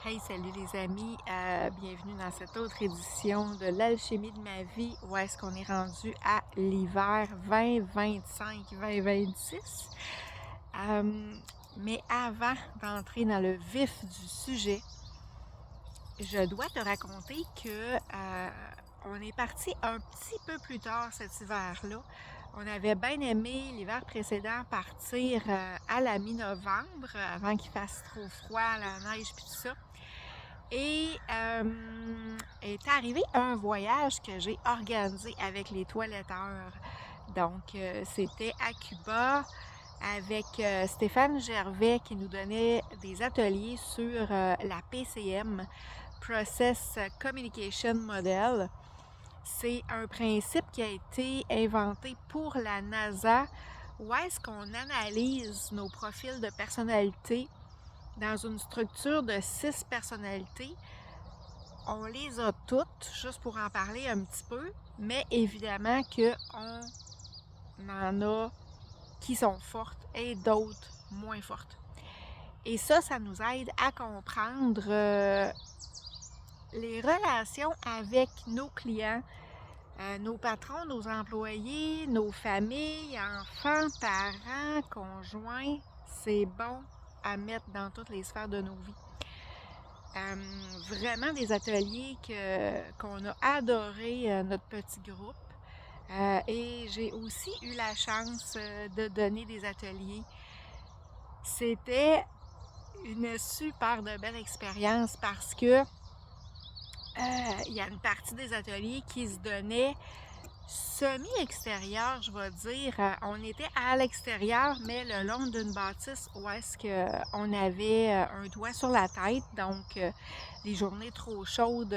Hey, salut les amis, bienvenue dans cette autre édition de l'alchimie de ma vie, où est-ce qu'on est rendu à l'hiver 2025-2026. Mais avant d'entrer dans le vif du sujet, je dois te raconter que on est parti un petit peu plus tard cet hiver-là. On avait bien aimé l'hiver précédent partir à la mi-novembre, avant qu'il fasse trop froid, la neige puis tout ça. Et est arrivé un voyage que j'ai organisé avec les toiletteurs. Donc, c'était à Cuba avec Stéphane Gervais qui nous donnait des ateliers sur la PCM, Process Communication Model. C'est un principe qui a été inventé pour la NASA, où est-ce qu'on analyse nos profils de personnalité dans une structure de 6 personnalités. On les a toutes, juste pour en parler un petit peu, mais évidemment qu'on en a qui sont fortes et d'autres moins fortes. Et ça nous aide à comprendre les relations avec nos clients, nos patrons, nos employés, nos familles, enfants, parents, conjoints. C'est bon à mettre dans toutes les sphères de nos vies. Vraiment des ateliers qu'on a adoré, notre petit groupe. Et j'ai aussi eu la chance de donner des ateliers. C'était une super de belle expérience parce que il y a une partie des ateliers qui se donnait semi-extérieur, je vais dire. On était à l'extérieur, mais le long d'une bâtisse où est-ce qu'on avait un toit sur la tête. Donc, les journées trop chaudes,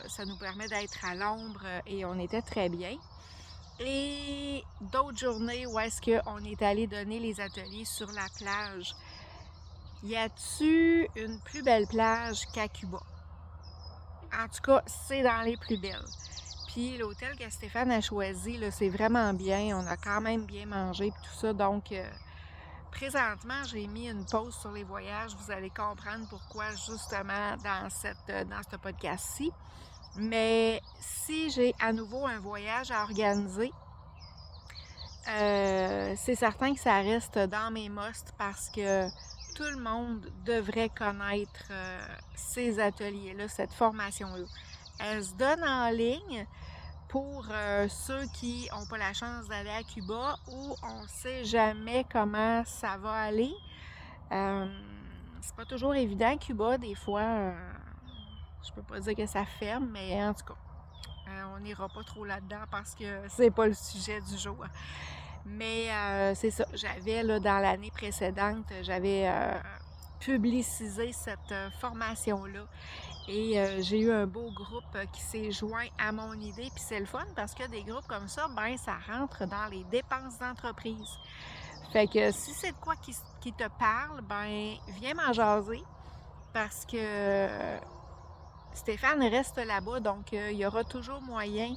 ça nous permet d'être à l'ombre et on était très bien. Et d'autres journées où est-ce qu'on est allé donner les ateliers sur la plage. Y a-tu une plus belle plage qu'à Cuba? En tout cas, c'est dans les plus belles. Puis l'hôtel que Stéphane a choisi, là, c'est vraiment bien. On a quand même bien mangé et tout ça. Donc, présentement, j'ai mis une pause sur les voyages. Vous allez comprendre pourquoi justement dans ce podcast-ci. Mais si j'ai à nouveau un voyage à organiser, c'est certain que ça reste dans mes musts parce que tout le monde devrait connaître ces ateliers-là, cette formation-là. Elle se donne en ligne pour ceux qui n'ont pas la chance d'aller à Cuba ou on ne sait jamais comment ça va aller. C'est pas toujours évident, Cuba, des fois, je peux pas dire que ça ferme, mais en tout cas, on n'ira pas trop là-dedans parce que c'est pas le sujet du jour. Mais c'est ça, j'avais là dans l'année précédente, j'avais publicisé cette formation-là. Et j'ai eu un beau groupe qui s'est joint à mon idée. Puis c'est le fun parce que des groupes comme ça, ben ça rentre dans les dépenses d'entreprise. Fait que si c'est de quoi qui te parle, ben viens m'en jaser parce que Stéphane reste là-bas. Donc il y aura toujours moyen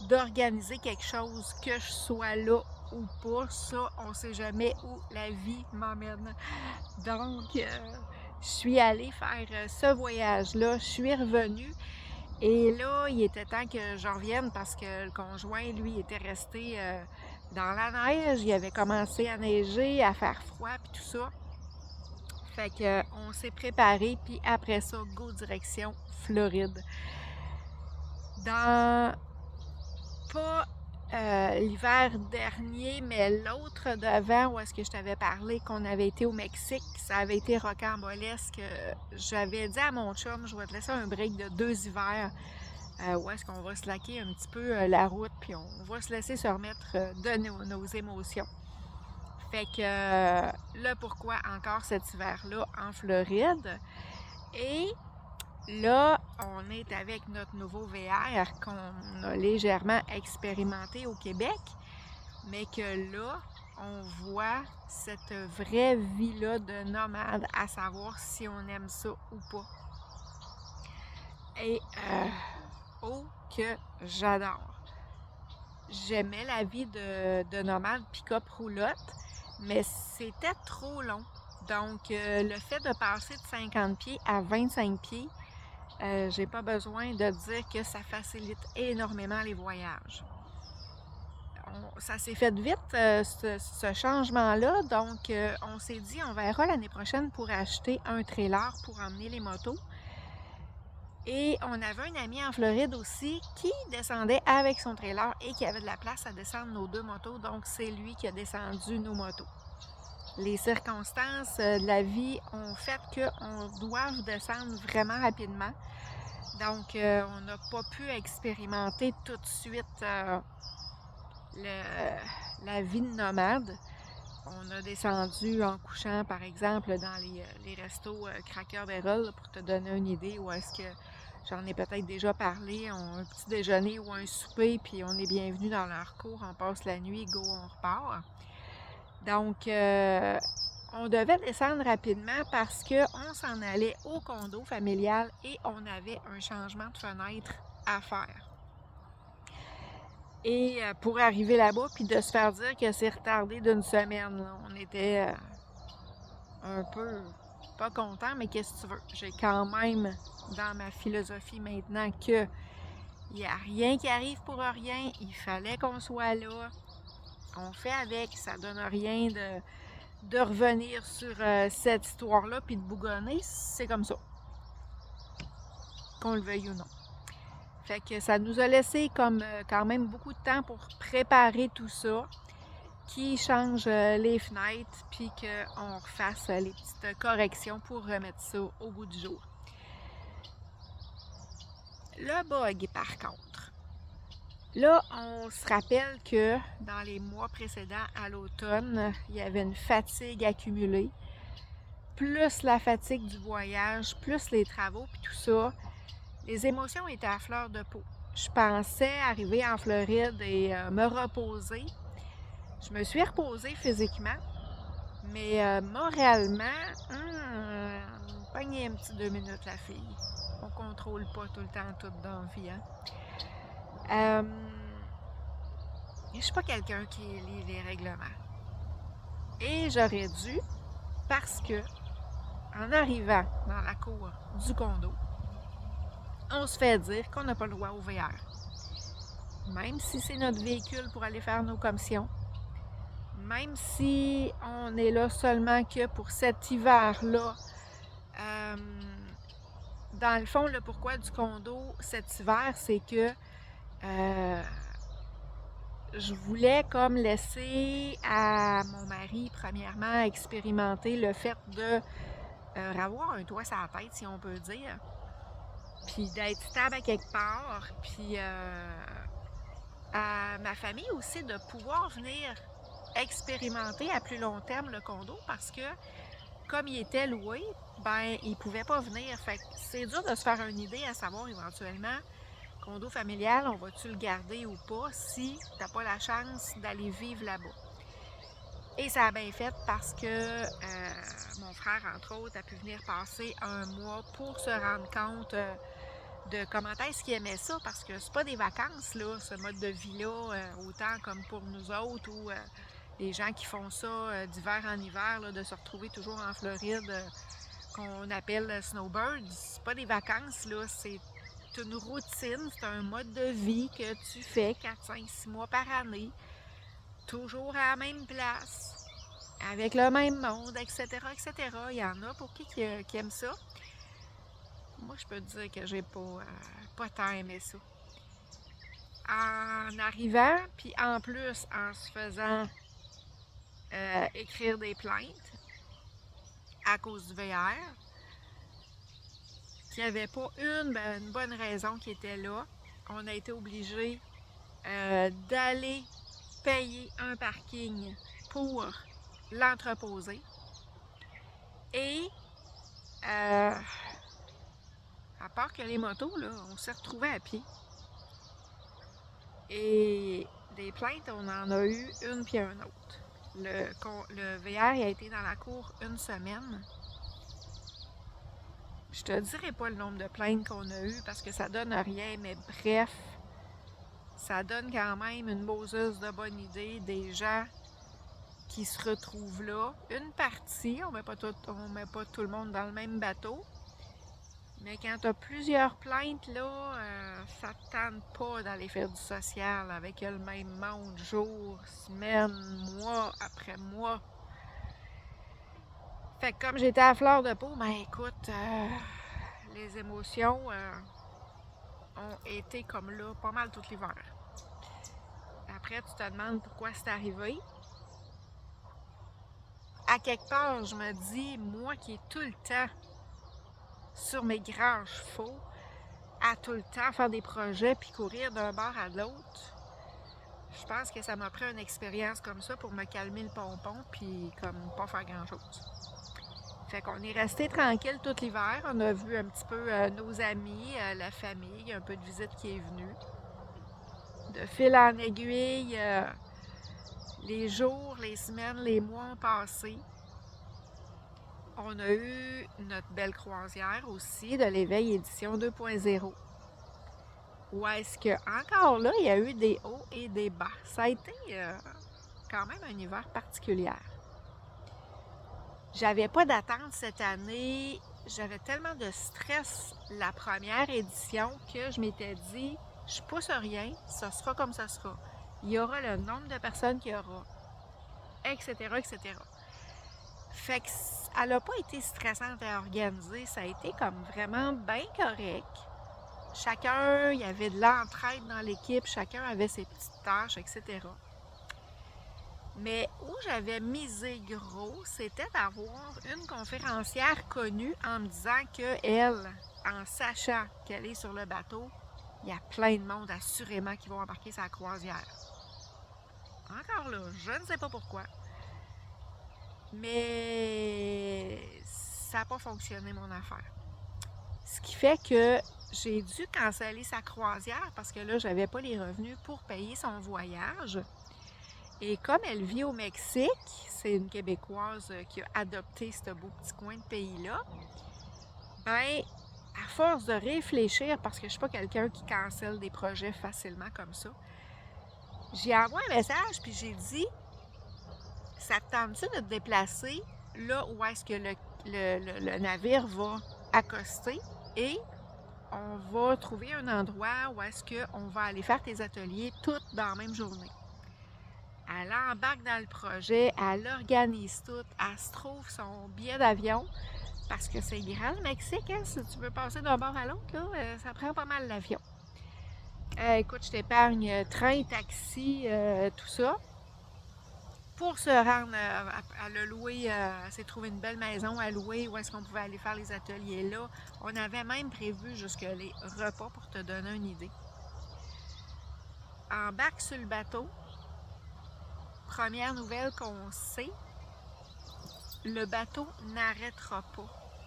d'organiser quelque chose, que je sois là ou pas. Ça, on ne sait jamais où la vie m'emmène. Donc, je suis allée faire ce voyage-là. Je suis revenue. Et là, il était temps que je revienne parce que le conjoint, lui, était resté dans la neige. Il avait commencé à neiger, à faire froid, puis tout ça. Fait que on s'est préparé, puis après ça, go direction Floride. Dans pas l'hiver dernier, mais l'autre d'avant, où est-ce que je t'avais parlé qu'on avait été au Mexique, ça avait été rocambolesque. J'avais dit à mon chum, je vais te laisser un break de 2 hivers, où est-ce qu'on va slacker un petit peu la route, puis on va se laisser se remettre de nos émotions. Fait que là, pourquoi encore cet hiver-là en Floride? Et là, on est avec notre nouveau VR qu'on a légèrement expérimenté au Québec, mais que là, on voit cette vraie vie-là de nomade, à savoir si on aime ça ou pas. Et oh que j'adore! J'aimais la vie de nomade pick-up roulotte, mais c'était trop long Donc, le fait de passer de 50 pieds à 25 pieds, j'ai pas besoin de dire que ça facilite énormément les voyages. Ça s'est fait vite, ce changement-là. Donc, on s'est dit, on verra l'année prochaine pour acheter un trailer pour emmener les motos. Et on avait un ami en Floride aussi qui descendait avec son trailer et qui avait de la place à descendre nos 2 motos. Donc, c'est lui qui a descendu nos motos. Les circonstances de la vie ont fait qu'on doit descendre vraiment rapidement. Donc, on n'a pas pu expérimenter tout de suite la vie de nomade. On a descendu en couchant, par exemple, dans les restos Cracker Barrel, pour te donner une idée où est-ce que j'en ai peut-être déjà parlé. On a un petit déjeuner ou un souper, puis on est bienvenu dans leur cour. On passe la nuit, go, on repart. Donc, on devait descendre rapidement parce qu'on s'en allait au condo familial et on avait un changement de fenêtre à faire. Et pour arriver là-bas, puis de se faire dire que c'est retardé d'une semaine, là, on était un peu pas content, mais qu'est-ce que tu veux? J'ai quand même dans ma philosophie maintenant que il n'y a rien qui arrive pour rien, il fallait qu'on soit là, on fait avec, ça donne rien de revenir sur cette histoire-là, puis de bougonner, c'est comme ça, qu'on le veuille ou non. Fait que ça nous a laissé comme quand même beaucoup de temps pour préparer tout ça, qui change les fenêtres, puis qu'on refasse les petites corrections pour remettre ça au goût du jour. Le bug, par contre, là, on se rappelle que dans les mois précédents à l'automne, il y avait une fatigue accumulée, plus la fatigue du voyage, plus les travaux, puis tout ça. Les émotions étaient à fleur de peau. Je pensais arriver en Floride et me reposer. Je me suis reposée physiquement, mais moralement, pognez un petit 2 minutes la fille. On contrôle pas tout le temps tout dans la vie. Je suis pas quelqu'un qui lit les règlements. Et j'aurais dû, parce que en arrivant dans la cour du condo, on se fait dire qu'on n'a pas le droit au VR. Même si c'est notre véhicule pour aller faire nos commissions, même si on est là seulement que pour cet hiver-là, dans le fond, le pourquoi du condo cet hiver, c'est que je voulais comme laisser à mon mari, premièrement, expérimenter le fait de avoir un toit sur la tête, si on peut dire, puis d'être stable à quelque part, puis à ma famille aussi de pouvoir venir expérimenter à plus long terme le condo parce que comme il était loué, ben il pouvait pas venir. Fait que c'est dur de se faire une idée à savoir éventuellement condo familial, on va-tu le garder ou pas si t'as pas la chance d'aller vivre là-bas. Et ça a bien fait parce que mon frère, entre autres, a pu venir passer un mois pour se rendre compte de comment est-ce qu'il aimait ça, parce que c'est pas des vacances, là, ce mode de vie-là, autant comme pour nous autres ou les gens qui font ça d'hiver en hiver, là, de se retrouver toujours en Floride, qu'on appelle snowbirds. C'est pas des vacances, là, c'est une routine, c'est un mode de vie que tu fais 4, 5, 6 mois par année, toujours à la même place, avec le même monde, etc., etc. Il y en a pour qui aiment ça. Moi, je peux te dire que j'ai pas tant aimé ça. En arrivant, puis en plus, en se faisant écrire des plaintes à cause du VR, il n'y avait pas une bonne raison qui était là. On a été obligé d'aller payer un parking pour l'entreposer. Et à part que les motos, là, on s'est retrouvés à pied. Et des plaintes, on en a eu une puis une autre. Le VR il a été dans la cour une semaine. Je te dirai pas le nombre de plaintes qu'on a eues parce que ça donne rien, mais bref, ça donne quand même une boseuse de bonne idée des gens qui se retrouvent là. Une partie, on met pas tout le monde dans le même bateau. Mais quand tu as plusieurs plaintes, là, ça ne te tente pas d'aller faire du social avec le même monde, jour, semaine, mois après mois. Fait que comme j'étais à fleur de peau, ben écoute, les émotions ont été comme là pas mal tout l'hiver. Après, tu te demandes pourquoi c'est arrivé. À quelque part, je me dis, moi qui ai tout le temps sur mes grands chevaux, à tout le temps faire des projets puis courir d'un bord à l'autre, je pense que ça m'a pris une expérience comme ça pour me calmer le pompon puis comme pas faire grand-chose. Fait qu'on est resté tranquille tout l'hiver. On a vu un petit peu nos amis, la famille, un peu de visite qui est venue. De fil en aiguille, les jours, les semaines, les mois ont passé. On a eu notre belle croisière aussi de l'éveil édition 2.0. Où est-ce que, encore là, il y a eu des hauts et des bas. Ça a été quand même un hiver particulier. J'avais pas d'attente cette année. J'avais tellement de stress la première édition que je m'étais dit, je pousse rien, ça sera comme ça sera. Il y aura le nombre de personnes qu'il y aura, etc., etc. Fait que elle n'a pas été stressante à organiser. Ça a été comme vraiment bien correct. Chacun, il y avait de l'entraide dans l'équipe, chacun avait ses petites tâches, etc. Mais où j'avais misé gros, c'était d'avoir une conférencière connue en me disant qu'elle, en sachant qu'elle est sur le bateau, il y a plein de monde assurément qui vont embarquer sa croisière. Encore là, je ne sais pas pourquoi. Mais ça n'a pas fonctionné mon affaire. Ce qui fait que j'ai dû canceller sa croisière parce que là, j'avais pas les revenus pour payer son voyage. Et comme elle vit au Mexique, c'est une Québécoise qui a adopté ce beau petit coin de pays-là, ben, à force de réfléchir, parce que je ne suis pas quelqu'un qui cancelle des projets facilement comme ça, j'ai envoyé un message puis j'ai dit, ça te tente-tu de te déplacer là où est-ce que le navire va accoster et on va trouver un endroit où est-ce qu'on va aller faire tes ateliers toutes dans la même journée. Elle embarque dans le projet, elle organise tout, elle se trouve son billet d'avion, parce que c'est grand le Mexique, hein, si tu veux passer d'un bord à l'autre, là, ça prend pas mal l'avion. Écoute, je t'épargne train, taxi, tout ça. Pour se rendre, elle a loué, elle s'est trouvé une belle maison à louer, où est-ce qu'on pouvait aller faire les ateliers là. On avait même prévu jusque les repas pour te donner une idée. Embarque sur le bateau. Première nouvelle qu'on sait, le bateau n'arrêtera pas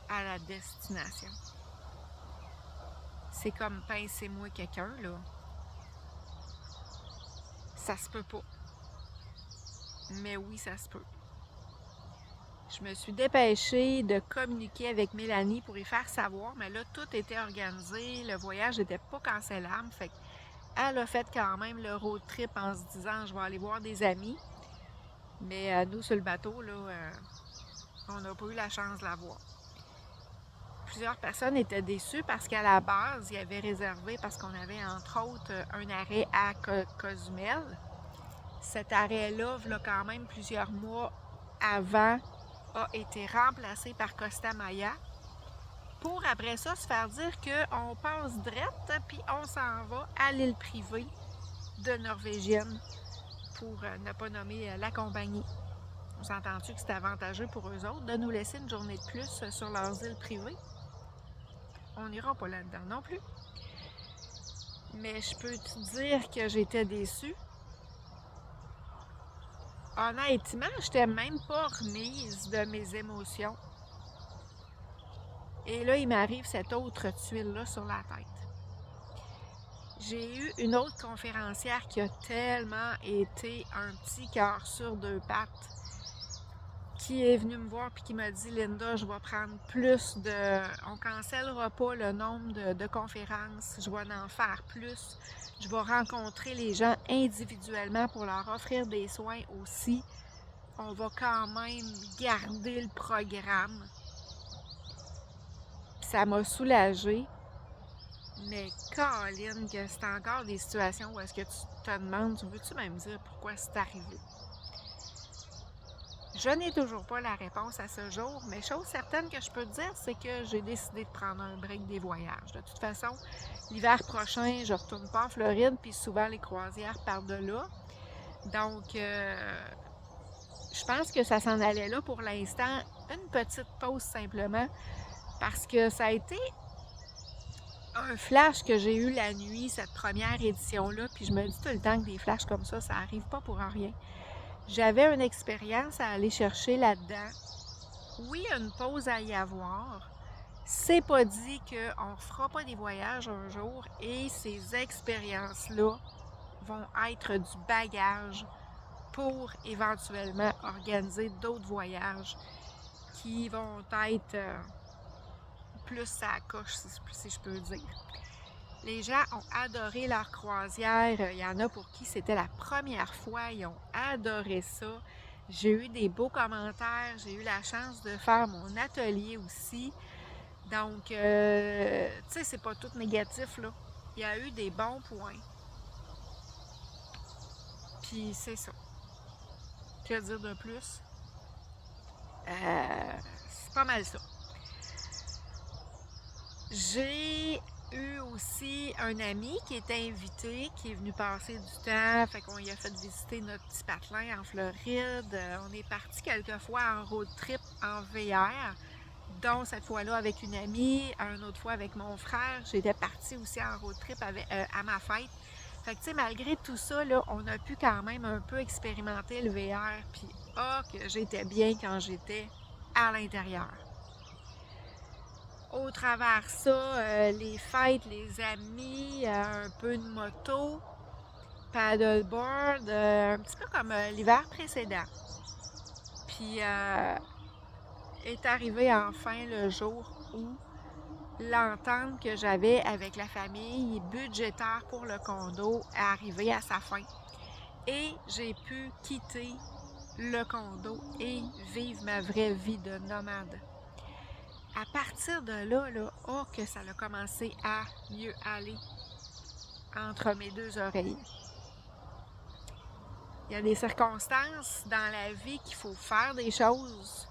à la destination. C'est comme pincez-moi quelqu'un, là. Ça se peut pas. Mais oui, ça se peut. Je me suis dépêchée de communiquer avec Mélanie pour y faire savoir, mais là, tout était organisé, le voyage n'était pas cancellable, fait qu'elle a fait quand même le road trip en se disant « je vais aller voir des amis ». Mais nous, sur le bateau, là, on n'a pas eu la chance de la voir. Plusieurs personnes étaient déçues parce qu'à la base, il y avait réservé, parce qu'on avait entre autres un arrêt à Cozumel. Cet arrêt-là, il y a quand même plusieurs mois avant, a été remplacé par Costa Maya pour après ça se faire dire qu'on passe drette puis on s'en va à l'île privée de Norvégienne pour ne pas nommer la compagnie. On s'entend-tu que c'est avantageux pour eux autres de nous laisser une journée de plus sur leurs îles privées? On n'ira pas là-dedans non plus. Mais je peux te dire que j'étais déçue. Honnêtement, je n'étais même pas remise de mes émotions. Et là, il m'arrive cette autre tuile-là sur la tête. J'ai eu une autre conférencière qui a tellement été un petit cœur sur deux pattes, qui est venue me voir et qui m'a dit « Linda, je vais prendre plus de... On ne cancellera pas le nombre de conférences, je vais en faire plus. Je vais rencontrer les gens individuellement pour leur offrir des soins aussi. on va quand même garder le programme. Puis ça m'a soulagée. Mais Colin, que c'est encore des situations où est-ce que tu te demandes, veux-tu même dire pourquoi c'est arrivé? Je n'ai toujours pas la réponse à ce jour, mais chose certaine que je peux te dire, c'est que j'ai décidé de prendre un break des voyages. De toute façon, l'hiver prochain, je retourne pas en Floride, puis souvent les croisières partent de là. Donc, je pense que ça s'en allait là pour l'instant. Une petite pause simplement, parce que ça a été un flash que j'ai eu la nuit, cette première édition-là, puis je me dis tout le temps que des flashs comme ça n'arrive pas pour rien. J'avais une expérience à aller chercher là-dedans. Oui, il y a une pause à y avoir. C'est pas dit qu'on ne fera pas des voyages un jour et ces expériences-là vont être du bagage pour éventuellement organiser d'autres voyages qui vont être plus à la coche, si je peux dire. Les gens ont adoré leur croisière. Il y en a pour qui c'était la première fois. Ils ont adoré ça. J'ai eu des beaux commentaires. J'ai eu la chance de faire mon atelier aussi. Donc, tu sais, c'est pas tout négatif, là. Il y a eu des bons points. Puis, c'est ça. Que dire de plus? C'est pas mal ça. J'ai eu aussi un ami qui était invité, qui est venu passer du temps, fait qu'on lui a fait visiter notre petit patelin en Floride. On est parti quelques fois en road trip en VR, dont cette fois-là avec une amie, une autre fois avec mon frère. J'étais partie aussi en road trip à ma fête. Fait que tu sais, malgré tout ça, là, on a pu quand même un peu expérimenter le VR, puis que j'étais bien quand j'étais à l'intérieur. Au travers ça, les fêtes, les amis, un peu de moto, paddleboard, un petit peu comme l'hiver précédent. Puis est arrivé enfin le jour où l'entente que j'avais avec la famille budgétaire pour le condo est arrivée à sa fin. Et j'ai pu quitter le condo et vivre ma vraie vie de nomade. À partir de là, que ça a commencé à mieux aller entre mes deux oreilles. Il y a des circonstances dans la vie qu'il faut faire des choses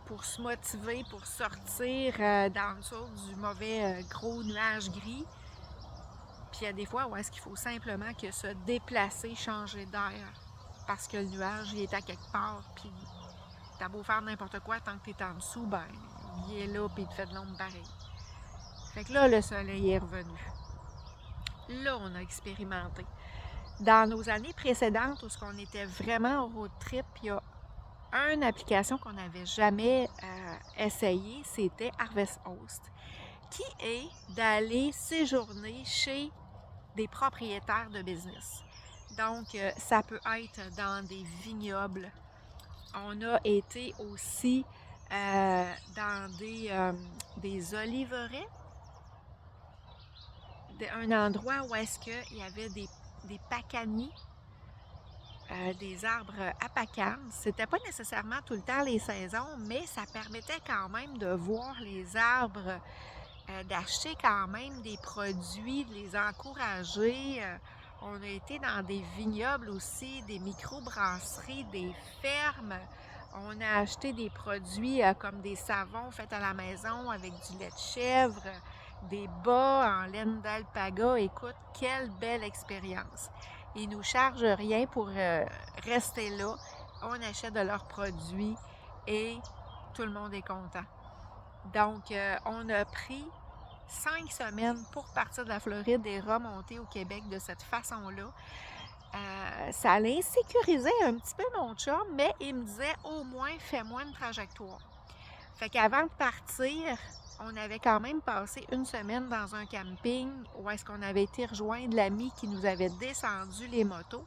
pour se motiver, pour sortir dans le dessous du mauvais gros nuage gris. Puis il y a des fois où est-ce qu'il faut simplement que se déplacer, changer d'air, parce que le nuage, il est à quelque part, puis t'as beau faire n'importe quoi, tant que t'es en dessous, ben il est là, puis il te fait de l'ombre pareil. Fait que là, le soleil est revenu. Là, on a expérimenté. Dans nos années précédentes, où on était vraiment en road trip, il y a une application qu'on n'avait jamais essayée, c'était Harvest Host, qui est d'aller séjourner chez des propriétaires de business. Donc, ça peut être dans des vignobles. On a été aussi dans des oliveraies, un endroit où est-ce qu'il y avait des pacaniers, des arbres à pacane. C'était pas nécessairement tout le temps les saisons, mais ça permettait quand même de voir les arbres, d'acheter quand même des produits, de les encourager. On a été dans des vignobles aussi, des microbrasseries, des fermes. On a acheté des produits comme des savons faits à la maison avec du lait de chèvre, des bas en laine d'alpaga. Écoute, quelle belle expérience! Ils ne nous chargent rien pour rester là. On achète de leurs produits et tout le monde est content. Donc, on a pris 5 semaines pour partir de la Floride et remonter au Québec de cette façon-là. Ça allait insécuriser un petit peu mon chum, mais il me disait au moins fais-moi une trajectoire. Fait qu'avant de partir, on avait quand même passé une semaine dans un camping où est-ce qu'on avait été rejoindre l'ami qui nous avait descendu les motos.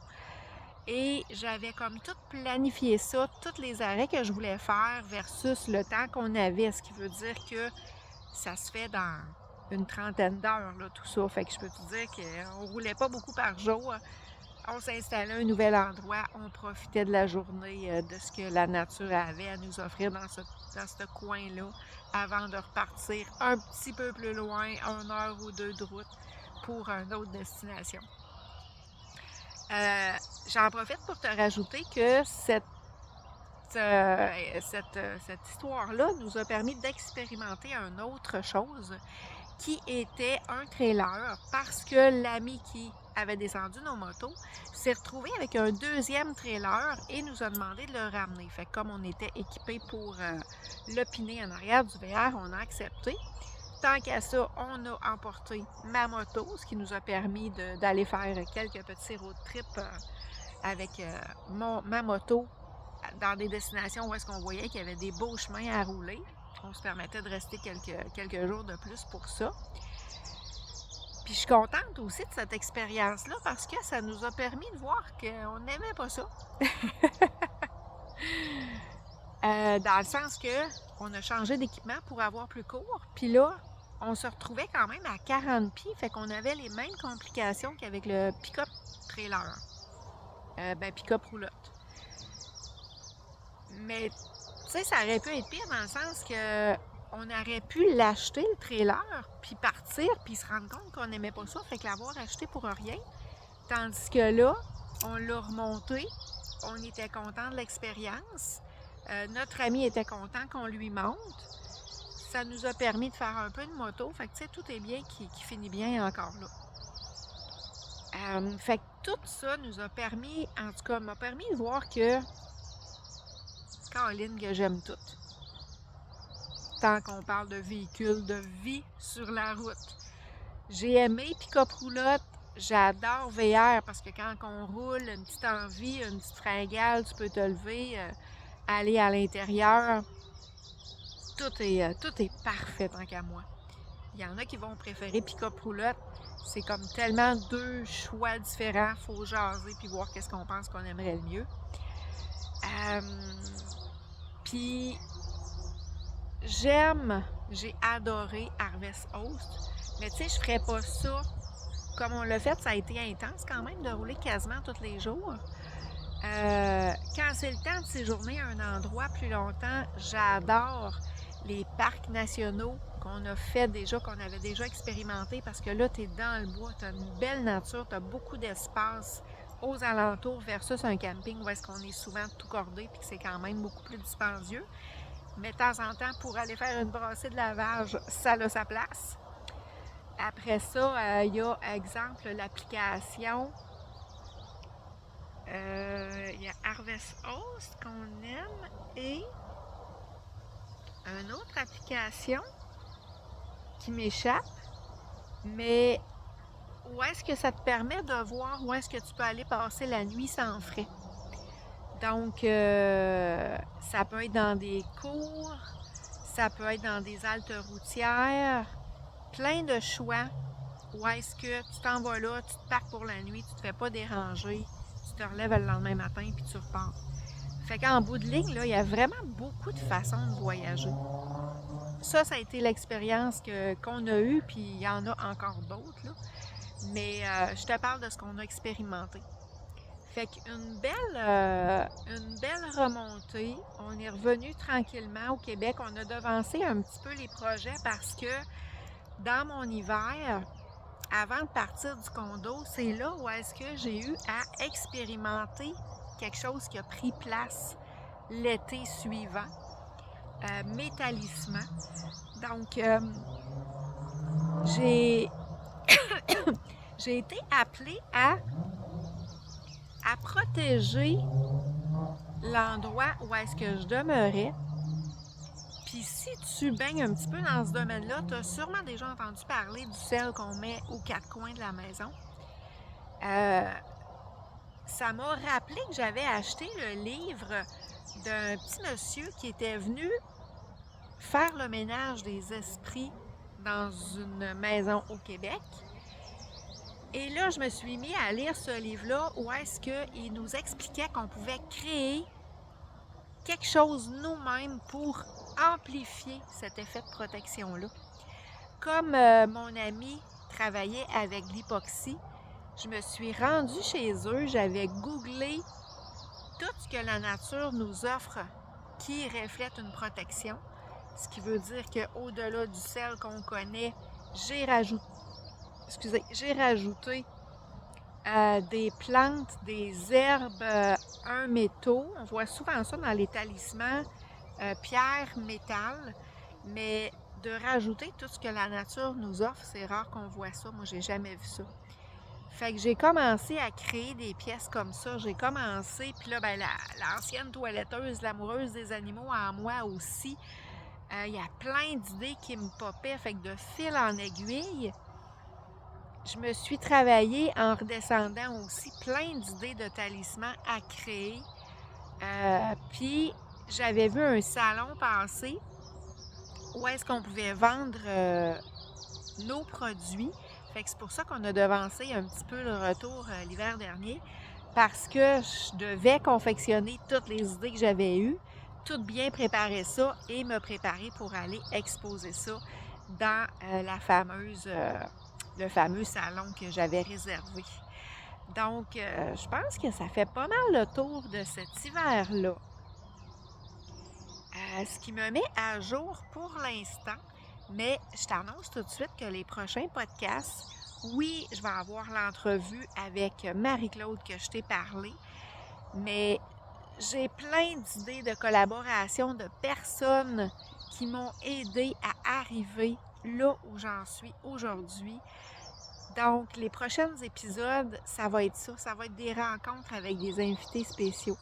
Et j'avais comme tout planifié ça, tous les arrêts que je voulais faire versus le temps qu'on avait, ce qui veut dire que ça se fait dans une trentaine d'heures, là, tout ça. Fait que je peux te dire qu'on roulait pas beaucoup par jour. On s'installait à un nouvel endroit, on profitait de la journée, de ce que la nature avait à nous offrir dans ce coin-là, avant de repartir un petit peu plus loin, 1 heure ou 2 de route, pour une autre destination. J'en profite pour te rajouter que cette histoire-là nous a permis d'expérimenter une autre chose qui était un trailer parce que l'ami qui avait descendu nos motos s'est retrouvé avec un deuxième trailer et nous a demandé de le ramener. Fait que comme on était équipés pour le piner en arrière du VR, on a accepté. Tant qu'à ça, on a emporté ma moto, ce qui nous a permis d'aller faire quelques petits road trips avec ma moto dans des destinations où est-ce qu'on voyait qu'il y avait des beaux chemins à rouler. On se permettait de rester quelques jours de plus pour ça. Puis je suis contente aussi de cette expérience-là parce que ça nous a permis de voir qu'on n'aimait pas ça. Dans le sens que on a changé d'équipement pour avoir plus court. Puis là, on se retrouvait quand même à 40 pieds, fait qu'on avait les mêmes complications qu'avec le pick-up trailer. Pick-up roulotte. Mais, tu sais, ça aurait pu être pire dans le sens que on aurait pu l'acheter, le trailer, puis partir, puis se rendre compte qu'on n'aimait pas ça, fait que l'avoir acheté pour rien. Tandis que là, on l'a remonté, on était content de l'expérience. Notre ami était content qu'on lui monte. Ça nous a permis de faire un peu de moto. Fait que, tu sais, tout est bien qui finit bien encore là. Fait que tout ça nous a permis, en tout cas, m'a permis de voir que, Caroline, que j'aime tout. Tant qu'on parle de véhicules, de vie sur la route. J'ai aimé pick-up roulotte. J'adore VR parce que quand on roule, une petite envie, une petite fringale, tu peux te lever, aller à l'intérieur. Tout est parfait tant qu'à moi. Il y en a qui vont préférer pick-up roulotte. C'est comme tellement deux choix différents. Il faut jaser puis voir qu'est-ce qu'on pense qu'on aimerait le mieux. Puis, j'ai adoré Harvest Host. Mais tu sais, je ferais pas ça comme on l'a fait. Ça a été intense quand même de rouler quasiment tous les jours. Quand c'est le temps de séjourner à un endroit plus longtemps, j'adore les parcs nationaux qu'on a fait déjà, qu'on avait déjà expérimenté parce que là, tu es dans le bois, tu as une belle nature, tu as beaucoup d'espace aux alentours versus un camping où est-ce qu'on est souvent tout cordé puis que c'est quand même beaucoup plus dispendieux. Mais de temps en temps, pour aller faire une brassée de lavage, ça a sa place. Après ça, il y a, exemple, l'application. Il y a Harvest Host qu'on aime et une autre application qui m'échappe, mais où est-ce que ça te permet de voir où est-ce que tu peux aller passer la nuit sans frais. Donc, ça peut être dans des cours, ça peut être dans des haltes routières, plein de choix. Où est-ce que tu t'en vas là, tu te parques pour la nuit, tu te fais pas déranger, tu te relèves le lendemain matin puis tu repars. Fait qu'en bout de ligne, là, il y a vraiment beaucoup de façons de voyager. Ça a été l'expérience qu'on a eue, puis il y en a encore d'autres, là. Mais je te parle de ce qu'on a expérimenté. Fait qu'une belle remontée. On est revenu tranquillement au Québec. On a devancé un petit peu les projets parce que dans mon hiver, avant de partir du condo, c'est là où est-ce que j'ai eu à expérimenter quelque chose qui a pris place l'été suivant, mes talismans. Donc, j'ai été appelée à protéger l'endroit où est-ce que je demeurais. Puis si tu baignes un petit peu dans ce domaine-là, tu as sûrement déjà entendu parler du sel qu'on met aux 4 coins de la maison. Ça m'a rappelé que j'avais acheté le livre d'un petit monsieur qui était venu faire le ménage des esprits dans une maison au Québec. Et là, je me suis mis à lire ce livre-là où est-ce qu'il nous expliquait qu'on pouvait créer quelque chose nous-mêmes pour amplifier cet effet de protection-là. Comme mon ami travaillait avec l'époxy, je me suis rendue chez eux, j'avais googlé tout ce que la nature nous offre qui reflète une protection, ce qui veut dire qu'au-delà du sel qu'on connaît, j'ai rajouté des plantes, des herbes, un métaux. On voit souvent ça dans les talismans, pierre, métal, mais de rajouter tout ce que la nature nous offre, c'est rare qu'on voit ça. Moi, j'ai jamais vu ça. Fait que j'ai commencé à créer des pièces comme ça. J'ai commencé, puis là, ben, l'ancienne toiletteuse, l'amoureuse des animaux en moi aussi, il y a plein d'idées qui me popaient. Fait que de fil en aiguille, je me suis travaillée en redescendant aussi plein d'idées de talismans à créer. Puis j'avais vu un salon passer où est-ce qu'on pouvait vendre nos produits. Fait que c'est pour ça qu'on a devancé un petit peu le retour l'hiver dernier, parce que je devais confectionner toutes les idées que j'avais eues, tout bien préparer ça et me préparer pour aller exposer ça dans le fameux salon que j'avais réservé. Donc, je pense que ça fait pas mal le tour de cet hiver-là. Ce qui me met à jour pour l'instant, mais je t'annonce tout de suite que les prochains podcasts, oui, je vais avoir l'entrevue avec Marie-Claude que je t'ai parlé, mais j'ai plein d'idées de collaboration de personnes qui m'ont aidé à arriver là où j'en suis aujourd'hui. Donc, les prochains épisodes, ça va être ça. Ça va être des rencontres avec des invités spéciaux.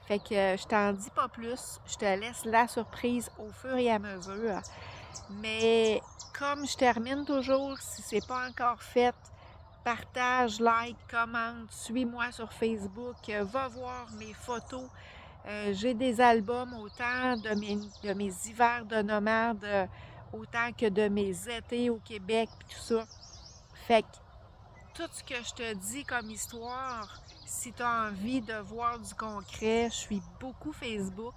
Fait que je t'en dis pas plus. Je te laisse la surprise au fur et à mesure. Mais comme je termine toujours, si c'est pas encore fait, partage, like, commente, suis-moi sur Facebook, va voir mes photos. J'ai des albums autant de mes hivers de nomade, autant que de mes étés au Québec, puis tout ça. Fait que tout ce que je te dis comme histoire, si tu as envie de voir du concret, je suis beaucoup Facebook.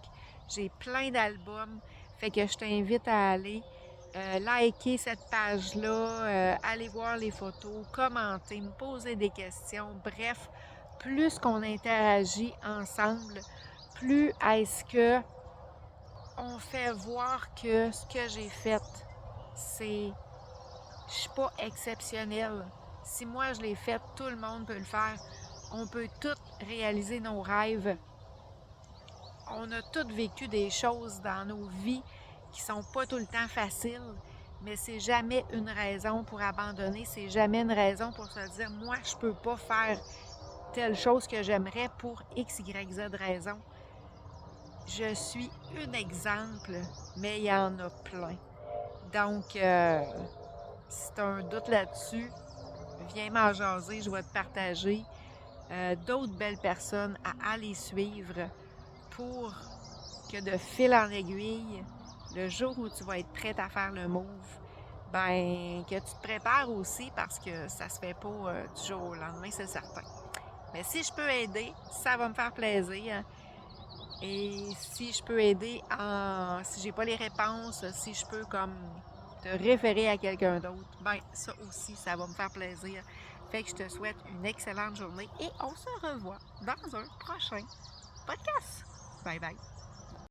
J'ai plein d'albums. Fait que je t'invite à aller liker cette page-là, aller voir les photos, commenter, me poser des questions. Bref, plus qu'on interagit ensemble, plus est-ce que on fait voir que ce que j'ai fait, c'est... Je suis pas exceptionnelle. Si moi je l'ai fait, tout le monde peut le faire. On peut tous réaliser nos rêves. On a tous vécu des choses dans nos vies qui sont pas tout le temps faciles, mais c'est jamais une raison pour abandonner. C'est jamais une raison pour se dire, moi, je peux pas faire telle chose que j'aimerais pour X, Y, Z raison. Je suis un exemple, mais il y en a plein. Donc, si tu as un doute là-dessus, viens m'en jaser, je vais te partager d'autres belles personnes à aller suivre pour que de fil en aiguille, le jour où tu vas être prête à faire le move, ben que tu te prépares aussi parce que ça se fait pas du jour au lendemain, c'est certain. Mais si je peux aider, ça va me faire plaisir. Et si je peux aider si j'ai pas les réponses, si je peux comme te référer à quelqu'un d'autre, ben ça aussi, ça va me faire plaisir. Fait que je te souhaite une excellente journée et on se revoit dans un prochain podcast. Bye bye!